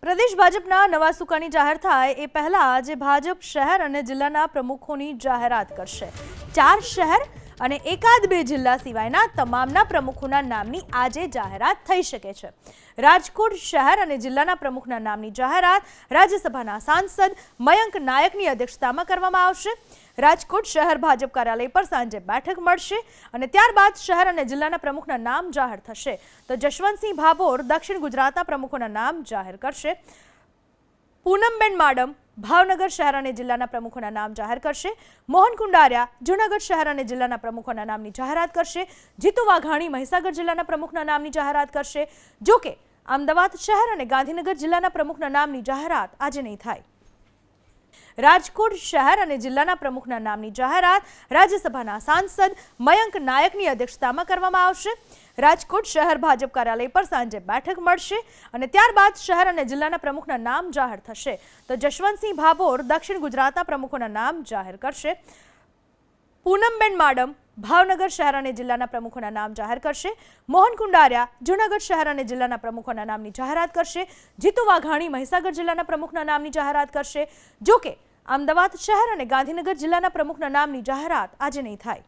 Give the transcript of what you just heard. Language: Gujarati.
પ્રદેશ ભાજપના નવા સુકાની જાહેર થાય એ પહેલા આજે ભાજપ શહેર અને જિલ્લાના પ્રમુખોની જાહેરાત કરશે। 4 શહેર અને એકાદ બે જિલ્લા સિવાયના તમામના પ્રમુખોના નામની આજે જાહેરાત થઈ શકે છે। રાજકોટ શહેર અને જિલ્લાના પ્રમુખના નામની જાહેરાત રાજ્યસભાના સાંસદ મયંક નાયકની અધ્યક્ષતામાં કરવામાં આવશે। રાજકોટ શહેર ભાજપ કાર્યાલય પર સાંજે બેઠક મળશે અને ત્યારબાદ શહેર અને જિલ્લાના પ્રમુખના નામ જાહેર થશે। તો જશવંતસિંહ ભાભોર દક્ષિણ ગુજરાતના પ્રમુખોના નામ જાહેર કરશે। પૂનમબેન માડમ ભાવનગર શહેર અને જિલ્લાના પ્રમુખોના નામ જાહેર કરશે। મોહન કુંડારિયા જૂનાગઢ શહેર અને જિલ્લાના પ્રમુખોના નામની જાહેરાત કરશે। જીતુ વાઘાણી મહીસાગર જિલ્લાના પ્રમુખના નામની જાહેરાત કરશે। જો કે અમદાવાદ શહેર અને ગાંધીનગર જિલ્લાના પ્રમુખના નામની જાહેરાત આજે નહીં થાય। રાજકોટ શહેર અને જિલ્લાના પ્રમુખના નામની જાહેરાત રાજ્યસભાના સાંસદ મયંક નાયકની અધ્યક્ષતામાં કરવામાં આવશે। રાજકોટ શહેર ભાજપ કાર્યાલય પર સાંજે બેઠક મળશે અને ત્યારબાદ શહેર અને જિલ્લાના પ્રમુખના નામ જાહેર થશે। તો જશવંતસિંહ ભાભોર દક્ષિણ ગુજરાતના પ્રમુખોના નામ જાહેર કરશે। પૂનમબેન માડમ ભાવનગર શહેર અને જિલ્લાના પ્રમુખોના નામ જાહેર કરશે। મોહન કુંડારિયા જૂનાગઢ શહેર અને જિલ્લાના પ્રમુખોના નામની જાહેરાત કરશે। જીતુ વાઘાણી મહીસાગર જિલ્લાના પ્રમુખના નામની જાહેરાત કરશે। જો કે અમદાવાદ શહેર અને ગાંધીનગર જિલ્લાના પ્રમુખના નામની જાહેરાત આજે નહીં થાય।